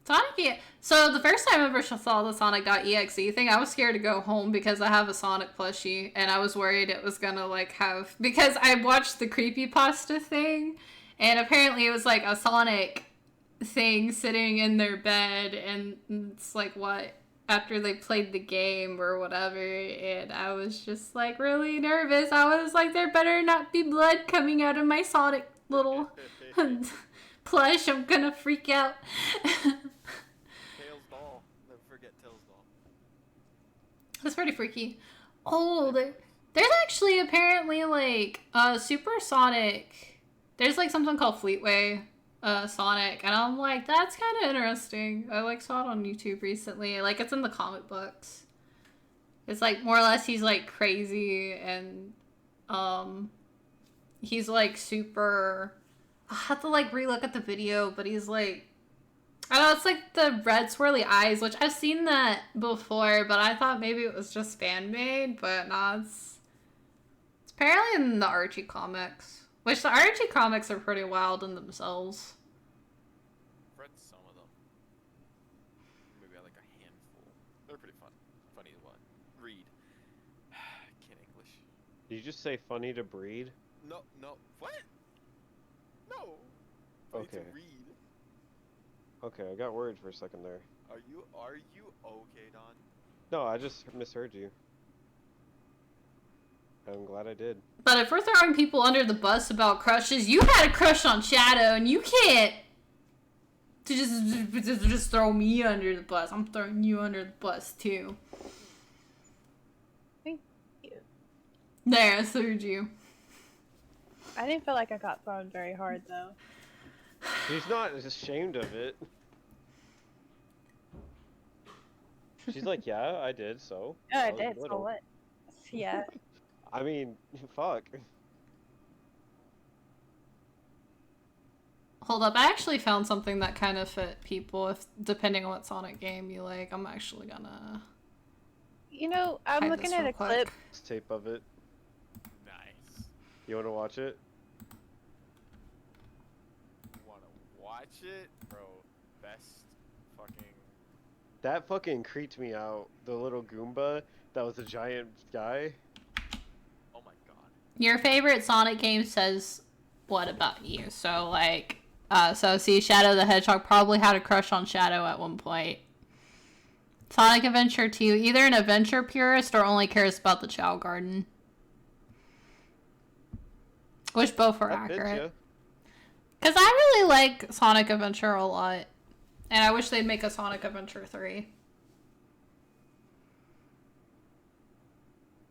Sonic, so the first time I ever saw the Sonic.exe thing, I was scared to go home because I have a Sonic plushie, and I was worried it was gonna, like, have... Because I watched the creepypasta thing, and apparently it was, like, a Sonic thing sitting in their bed, and it's like, what? after they played the game or whatever, and I was just like really nervous. I was like, there better not be blood coming out of my Sonic little plush. I'm gonna freak out. Tails doll. Never forget Tails doll. That's pretty freaky. Oh, there's actually apparently like Supersonic. There's like something called Fleetway Sonic, and I'm like, that's kind of interesting. I like saw it on YouTube recently. Like, it's in the comic books. It's like more or less he's like crazy, and he's like super. I have to like relook at the video, but he's like, I don't know, it's like the red swirly eyes, which I've seen that before, but I thought maybe it was just fan made, but nah, it's apparently in the Archie comics. Which the Archie comics are pretty wild in themselves. I've read some of them. Maybe I like a handful. They're pretty fun. Funny to what? Read. Can't English. Did you just say funny to breed? No. What? No. Funny Okay. to read. Okay, I got worried for a second there. Are you okay, Don? No, I just misheard you. I'm glad I did. But if we're throwing people under the bus about crushes, you had a crush on Shadow, and you can't just throw me under the bus. I'm throwing you under the bus, too. Thank you. There, I threw you. I didn't feel like I got thrown very hard though. She's not ashamed of it. She's like, yeah, I did, so. Yeah, I was did. So little." what? Yeah. I mean, fuck. Hold up, I actually found something that kind of fit people, if depending on what Sonic game you like. I'm actually gonna... You know, I'm hide looking this at real a quick. clip. This tape of it. Nice. You wanna watch it? You wanna watch it? Bro, best fucking... That fucking creeped me out. The little Goomba that was a giant guy. Oh my god. Your favorite Sonic game says what about you? So, like, see, Shadow the Hedgehog probably had a crush on Shadow at one point. Sonic Adventure 2, either an adventure purist or only cares about the Chow Garden. Which both are That fits accurate. ya. Because I really like Sonic Adventure a lot. And I wish they'd make a Sonic Adventure 3.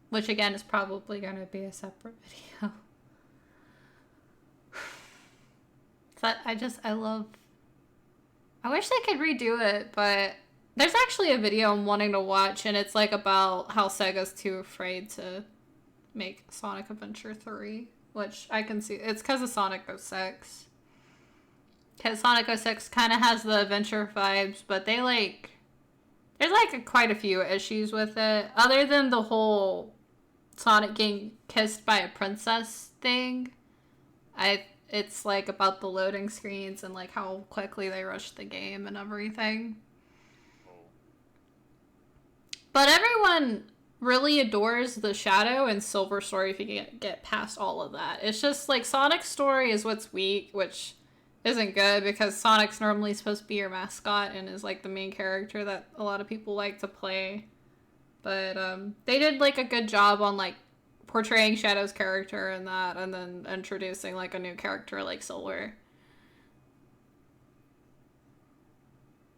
Which, again, is probably going to be a separate video. But I wish they could redo it, but there's actually a video I'm wanting to watch, and it's like about how Sega's too afraid to make Sonic Adventure 3, which I can see. It's because of Sonic 06. Because Sonic 06 kind of has the adventure vibes, but there's quite a few issues with it. Other than the whole Sonic getting kissed by a princess thing, it's like about the loading screens and like how quickly they rush the game and everything. But everyone really adores the Shadow and Silver story if you get past all of that. It's just like Sonic's story is what's weak, which isn't good because Sonic's normally supposed to be your mascot and is like the main character that a lot of people like to play. But they did like a good job on like portraying Shadow's character and that, and then introducing like a new character like Silver.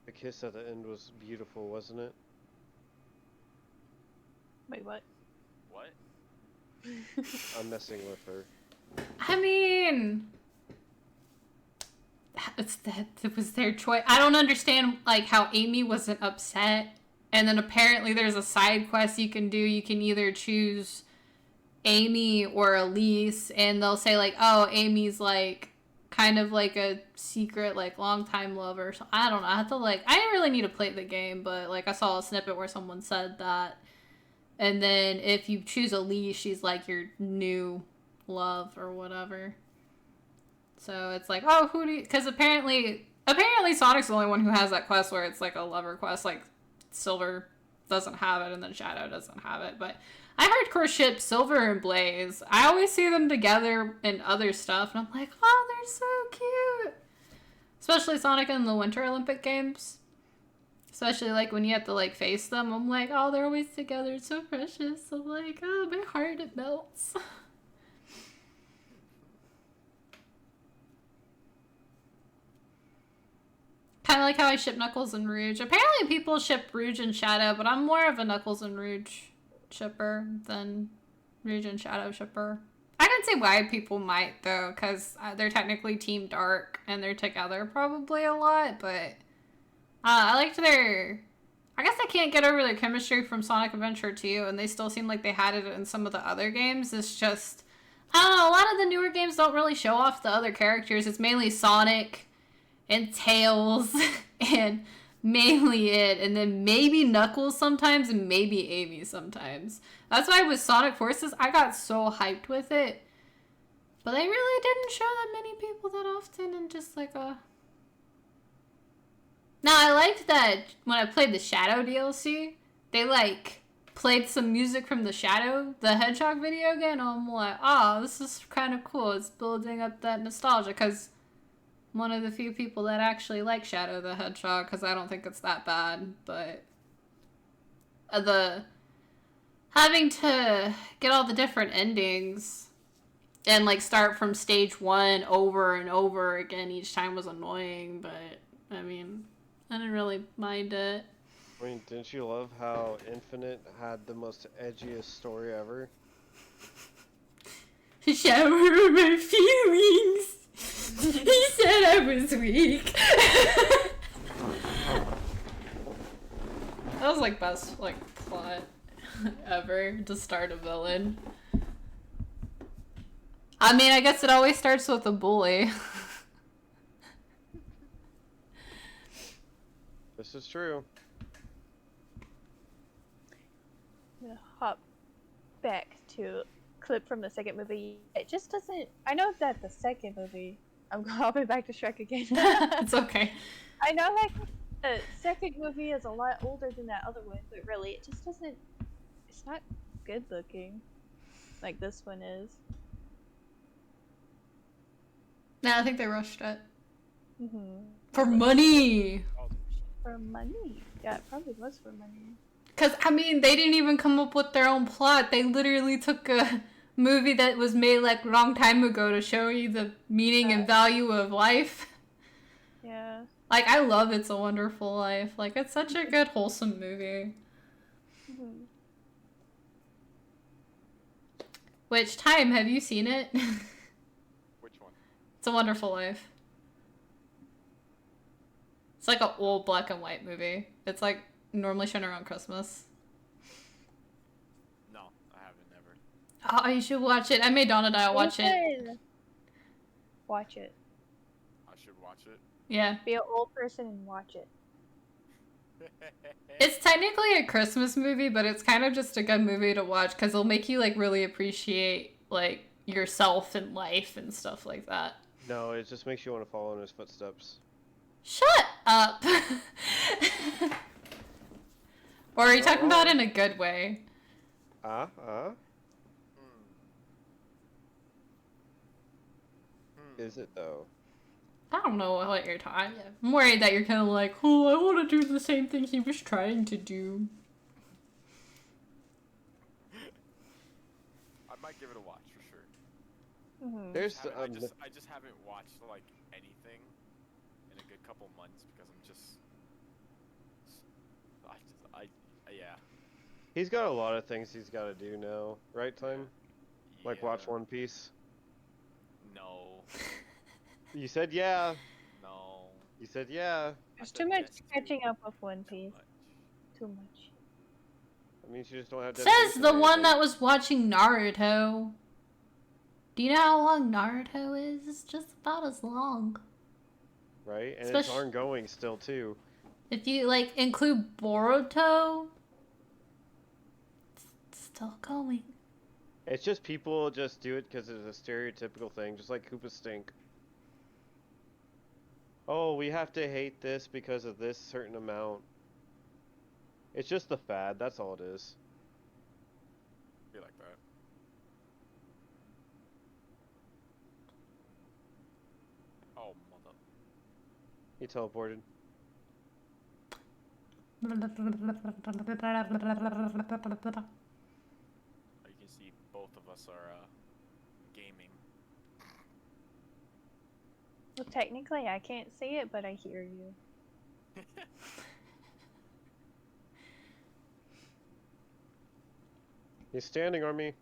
The kiss at the end was beautiful, wasn't it? Wait, what? What? I'm messing with her. I mean, it was their choice. I don't understand like how Amy wasn't upset. And then apparently there's a side quest you can do. You can either choose Amy or Elise, and they'll say like, oh, Amy's like kind of like a secret like long time lover. So I don't know. I didn't really need to play the game, but like I saw a snippet where someone said that. And then if you choose Elise, she's like your new love or whatever. So it's like, oh, who do you... Because apparently Sonic's the only one who has that quest where it's like a lover quest. Like Silver doesn't have it and then Shadow doesn't have it. But I hardcore ship Silver and Blaze. I always see them together in other stuff. And I'm like, oh, they're so cute. Especially Sonic in the Winter Olympic Games. Especially like when you have to like face them. I'm like, oh, they're always together. It's so precious. I'm like, oh, my heart, it melts. Kind of like how I ship Knuckles and Rouge. Apparently people ship Rouge and Shadow, but I'm more of a Knuckles and Rouge shipper than Rouge and Shadow shipper. I can see why people might, though, because they're technically Team Dark, and they're together probably a lot, but I liked their... I guess I can't get over their chemistry from Sonic Adventure 2, and they still seem like they had it in some of the other games. It's just... I don't know, a lot of the newer games don't really show off the other characters. It's mainly Sonic and Tails and mainly it, and then maybe Knuckles sometimes and maybe Amy sometimes. That's why with Sonic Forces I got so hyped with it, but they really didn't show that many people that often, and just like a... Now I liked that when I played the Shadow DLC, they like played some music from the Shadow the Hedgehog video again, and I'm like, oh, this is kind of cool. It's building up that nostalgia, because one of the few people that actually like Shadow the Hedgehog, because I don't think it's that bad, but the having to get all the different endings and like start from stage 1 over and over again each time was annoying, but I mean, I didn't really mind it. I mean, didn't you love how Infinite had the most edgiest story ever? Shower my feelings. He said I was weak. That was like best like plot ever to start a villain. I mean, I guess it always starts with a bully. This is true. I'm gonna hop back to a clip from the second movie. It just doesn't. I know that the second movie. I'm hopping back to Shrek again. It's okay. I know that the second movie is a lot older than that other one, but really, it just doesn't. It's not good looking, like this one is. No, I think they rushed it. For money! For money. Yeah, it probably was for money. Because, I mean, they didn't even come up with their own plot. They literally took a movie that was made like a long time ago to show you the meaning and value of life. Yeah. Like, I love It's a Wonderful Life. Like, it's such a good, wholesome movie. Which, Time, have you seen it? Which one? It's a Wonderful Life. It's like an old black and white movie. It's like normally shown around Christmas. No, I haven't never. Oh, you should watch it. I made Dawn and I watch it. Watch it. I should watch it. Yeah. Be an old person and watch it. It's technically a Christmas movie, but it's kind of just a good movie to watch because it'll make you like really appreciate like yourself and life and stuff like that. No, it just makes you want to follow in his footsteps. Shut up. Or are you talking about in a good way? Is it though? I don't know what you're talking. I'm worried that you're kind of like, oh, I want to do the same thing he was trying to do. I might give it a watch for sure. There's I just haven't watched like anything in a good couple months because I'm just yeah. He's got a lot of things he's got to do now, right? Time, like watch One Piece. No. You said yeah. No. You said yeah. There's too much catching up with One Piece. Too much. That means you just don't have. Says the one that was watching Naruto. Do you know how long Naruto is? It's just about as long. Right, and it's ongoing still too. If you like include Boruto, it's still going. It's just people just do it because it's a stereotypical thing, just like Koopa Stink. Oh, we have to hate this because of this certain amount. It's just the fad, that's all it is. Be like that. Oh, mother. He teleported. You can see both of us are gaming. Well, technically, I can't see it, but I hear you. He's standing on me.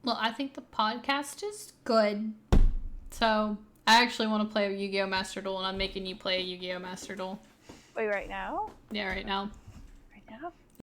Well, I think the podcast is good. So, I actually want to play a Yu-Gi-Oh! Master Duel, and I'm making you play a Yu-Gi-Oh! Master Duel. Wait, right now? Yeah, right now. Right now?